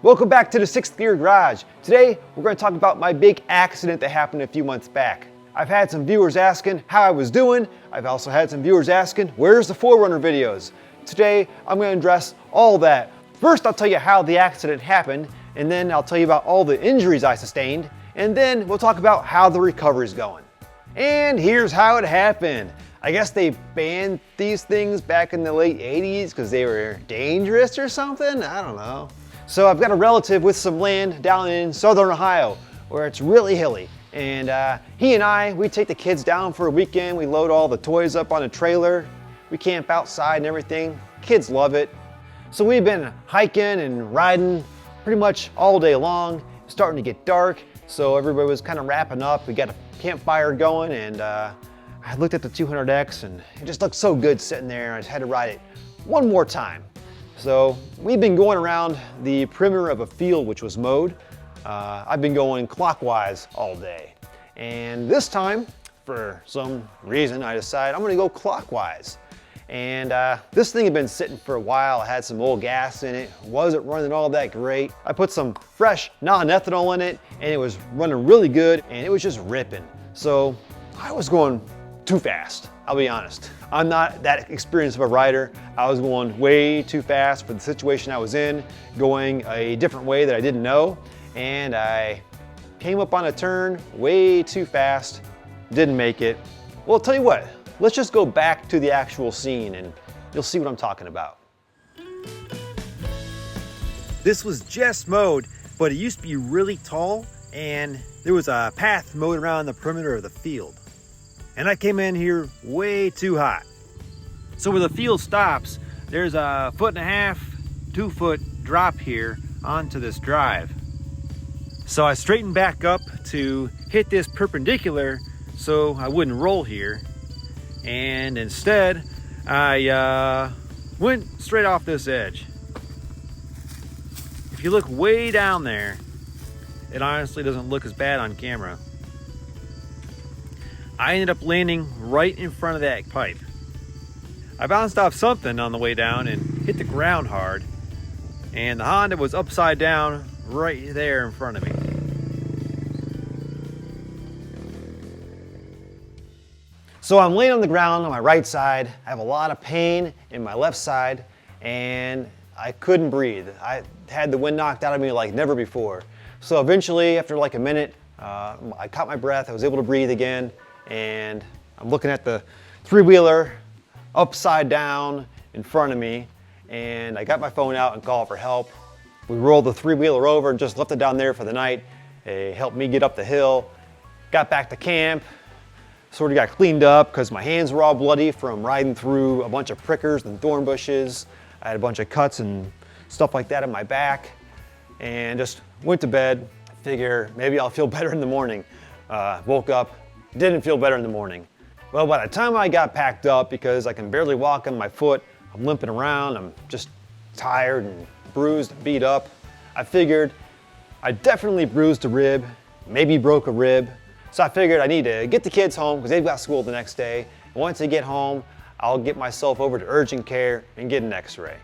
Welcome back to the 6th Gear Garage. Today, we're going to talk about my big accident that happened a few months back. I've had some viewers asking how I was doing. I've also had some viewers asking, where's the 4Runner videos? Today, I'm going to address all that. First, I'll tell you how the accident happened, and then I'll tell you about all the injuries I sustained, and then we'll talk about how the recovery's going. And here's how it happened. I guess they banned these things back in the late 80s because they were dangerous or something? I don't know. So I've got a relative with some land down in southern Ohio where it's really hilly. And he and I, we take the kids down for a weekend. We load all the toys up on a trailer. We camp outside and everything. Kids love it. So we've been hiking and riding pretty much all day long. It's starting to get dark, so everybody was kind of wrapping up. We got a campfire going, and I looked at the 200X and it just looked so good sitting there. I just had to ride it one more time. So we've been going around the perimeter of a field which was mowed. I've been going clockwise all day. And this time, for some reason, I decided I'm gonna go clockwise. And this thing had been sitting for a while. It had some old gas in it. Wasn't running all that great. I put some fresh non-ethanol in it and it was running really good and it was just ripping. So I was going too fast, I'll be honest. I'm not that experienced of a rider. I was going way too fast for the situation I was in, going a different way that I didn't know, and I came up on a turn way too fast, didn't make it. Well, I'll tell you what, let's just go back to the actual scene and you'll see what I'm talking about. This was just mowed, but it used to be really tall and there was a path mowed around the perimeter of the field. And I came in here way too hot. So where the field stops, there's a 1.5 foot, 2 foot drop here onto this drive. So I straightened back up to hit this perpendicular so I wouldn't roll here. And instead, I went straight off this edge. If you look way down there, it honestly doesn't look as bad on camera. I ended up landing right in front of that pipe. I bounced off something on the way down and hit the ground hard, and the Honda was upside down right there in front of me. So I'm laying on the ground on my right side. I have a lot of pain in my left side, and I couldn't breathe. I had the wind knocked out of me like never before. So eventually, after like a minute, I caught my breath. I was able to breathe again. And I'm looking at the three-wheeler upside down in front of me, and I got my phone out and called for help. We rolled the three-wheeler over and just left it down there for the night. It helped me get up the hill, got back to camp, sort of got cleaned up because my hands were all bloody from riding through a bunch of prickers and thorn bushes. I had a bunch of cuts and stuff like that in my back, and just went to bed. Figure maybe I'll feel better in the morning. Woke up, didn't feel better in the morning. Well, by the time I got packed up, because I can barely walk on my foot, I'm limping around, I'm just tired and bruised and beat up, I figured I definitely bruised a rib, maybe broke a rib. So I figured I need to get the kids home because they've got school the next day. And once they get home, I'll get myself over to urgent care and get an x-ray.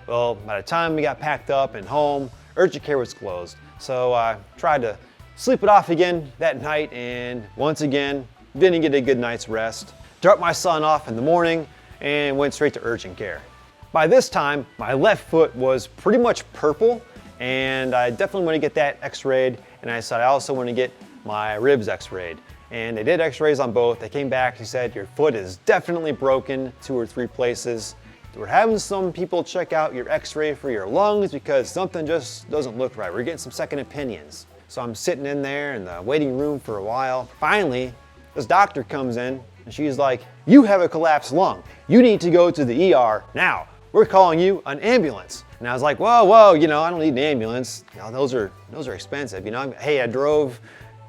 Well, by the time we got packed up and home, urgent care was closed. So I tried to sleep it off again that night, and once again, didn't get a good night's rest. Dropped my son off in the morning and went straight to urgent care. By this time, my left foot was pretty much purple, and I definitely want to get that x-rayed, and I decided I also want to get my ribs x-rayed. And they did x-rays on both. They came back, they said, your foot is definitely broken 2 or 3 places. We're having some people check out your x-ray for your lungs because something just doesn't look right. We're getting some second opinions. So I'm sitting in there in the waiting room for a while. Finally, this doctor comes in and she's like, you have a collapsed lung. You need to go to the ER now. We're calling you an ambulance. And I was like, whoa, I don't need an ambulance. Those are expensive. Hey, I drove,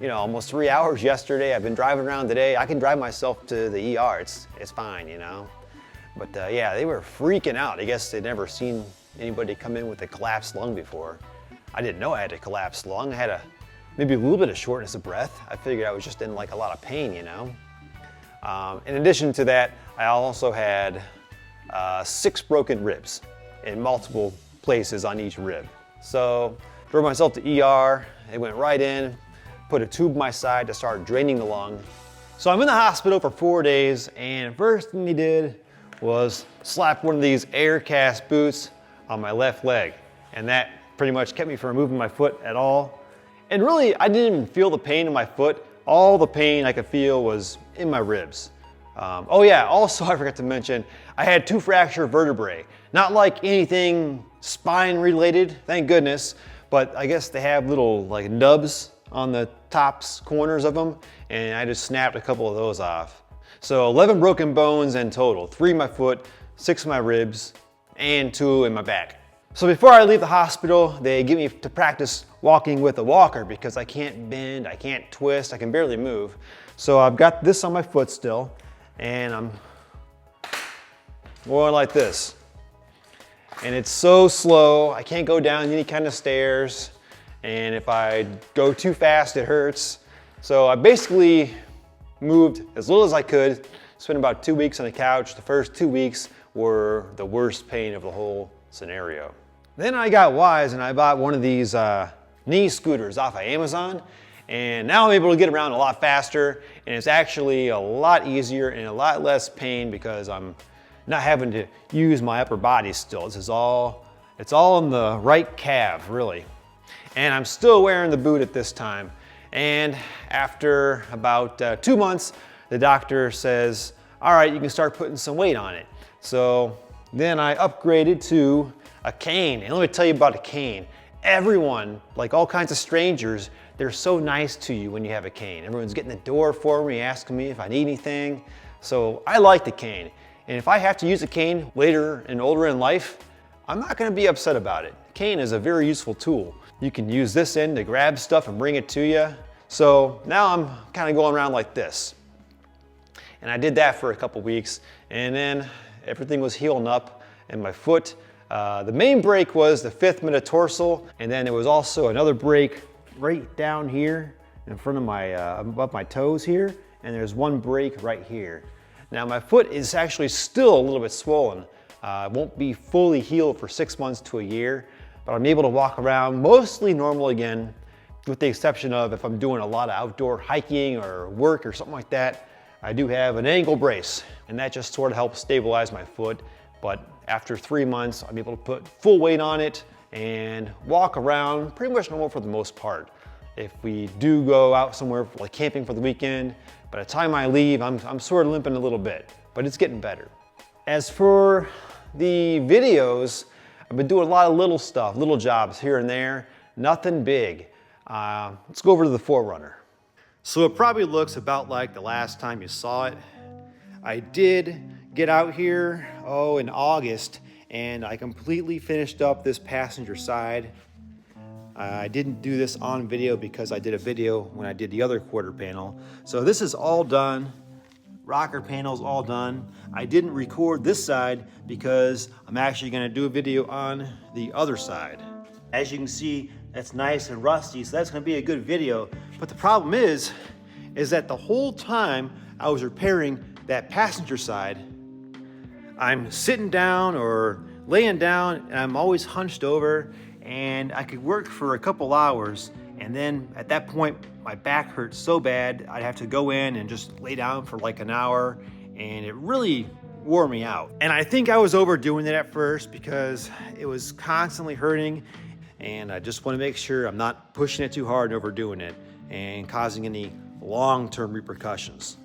almost 3 hours yesterday. I've been driving around today. I can drive myself to the ER. It's fine, But yeah, they were freaking out. I guess they'd never seen anybody come in with a collapsed lung before. I didn't know I had a collapsed lung. I had maybe a little bit of shortness of breath. I figured I was just in like a lot of pain, In addition to that, I also had 6 broken ribs in multiple places on each rib. So Drove myself to ER. They went right in, put a tube in my side to start draining the lung. So I'm in the hospital for 4 days, and first thing they did was slap one of these air cast boots on my left leg. And that pretty much kept me from moving my foot at all. And really, I didn't even feel the pain in my foot. All the pain I could feel was in my ribs. Oh yeah, also I forgot to mention, I had 2 fractured vertebrae. Not like anything spine related, thank goodness, but I guess they have little like nubs on the tops corners of them, and I just snapped a couple of those off. So 11 broken bones in total, 3 in my foot, 6 in my ribs, and 2 in my back. So before I leave the hospital, they get me to practice walking with a walker because I can't bend, I can't twist, I can barely move. So I've got this on my foot still, and I'm going like this. And it's so slow, I can't go down any kind of stairs, and if I go too fast, it hurts. So I basically moved as little as I could, spent about 2 weeks on the couch. The first 2 weeks were the worst pain of the whole scenario. Then I got wise and I bought one of these knee scooters off of Amazon, and now I'm able to get around a lot faster, and it's actually a lot easier and a lot less pain because I'm not having to use my upper body still. It's all in the right calf, really. And I'm still wearing the boot at this time. And after about 2 months, the doctor says, all right, you can start putting some weight on it. So then I upgraded to a cane. And let me tell you about a cane. Everyone, like all kinds of strangers, they're so nice to you when you have a cane. Everyone's getting the door for me, asking me if I need anything. So I like the cane. And if I have to use a cane later and older in life, I'm not gonna be upset about it. Cane is a very useful tool. You can use this end to grab stuff and bring it to you. So now I'm kind of going around like this. And I did that for a couple weeks, and then everything was healing up in my foot. The main break was the 5th metatarsal, and then there was also another break right down here in front of my, above my toes here, and there's one break right here. Now my foot is actually still a little bit swollen. It won't be fully healed for 6 months to a year, but I'm able to walk around mostly normal again, with the exception of if I'm doing a lot of outdoor hiking or work or something like that. I do have an ankle brace, and that just sort of helps stabilize my foot. But after 3 months, I'm able to put full weight on it and walk around pretty much normal for the most part. If we do go out somewhere like camping for the weekend, by the time I leave, I'm sort of limping a little bit, but it's getting better. As for the videos, I've been doing a lot of little stuff, little jobs here and there, nothing big. Let's go over to the 4Runner. So it probably looks about like the last time you saw it. I did get out here, in August, and I completely finished up this passenger side. I didn't do this on video because I did a video when I did the other quarter panel. So this is all done. Rocker panel's all done. I didn't record this side because I'm actually gonna do a video on the other side. As you can see, that's nice and rusty, so that's gonna be a good video. But the problem is that the whole time I was repairing that passenger side, I'm sitting down or laying down, and I'm always hunched over, and I could work for a couple hours, and then at that point, my back hurt so bad, I'd have to go in and just lay down for like an hour, and it really wore me out. And I think I was overdoing it at first because it was constantly hurting, and I just want to make sure I'm not pushing it too hard and overdoing it and causing any long-term repercussions.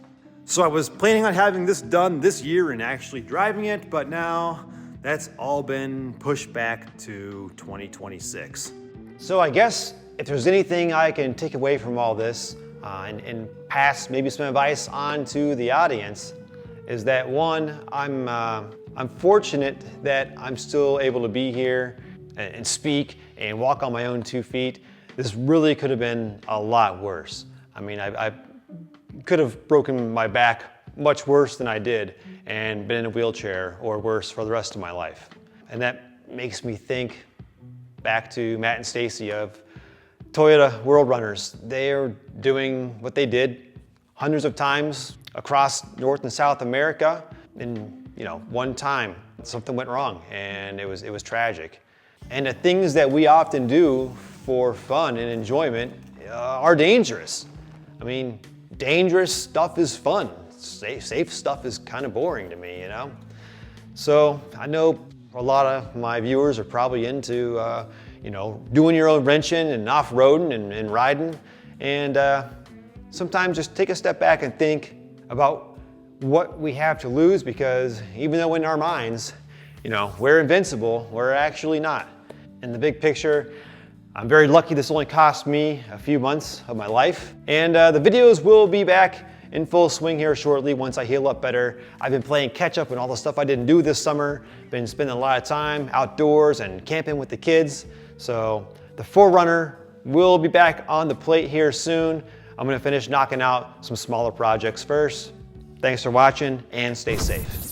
So I was planning on having this done this year and actually driving it, but now that's all been pushed back to 2026. So I guess if there's anything I can take away from all this and pass maybe some advice on to the audience, is that one, I'm fortunate that I'm still able to be here and speak and walk on my own 2 feet. This really could have been a lot worse. I mean, I could have broken my back much worse than I did and been in a wheelchair or worse for the rest of my life. And that makes me think back to Matt and Stacy of Toyota World Runners. They're doing what they did hundreds of times across North and South America, and one time something went wrong and it was tragic. And the things that we often do for fun and enjoyment are dangerous. I mean, dangerous stuff is fun. Safe stuff is kind of boring to me, you know? So I know a lot of my viewers are probably into, you know, doing your own wrenching and off-roading and riding. And sometimes just take a step back and think about what we have to lose, because even though in our minds, you know, we're invincible, we're actually not. In the big picture, I'm very lucky this only cost me a few months of my life. And the videos will be back in full swing here shortly once I heal up better. I've been playing catch up on all the stuff I didn't do this summer. Been spending a lot of time outdoors and camping with the kids. So the 4Runner will be back on the plate here soon. I'm gonna finish knocking out some smaller projects first. Thanks for watching and stay safe.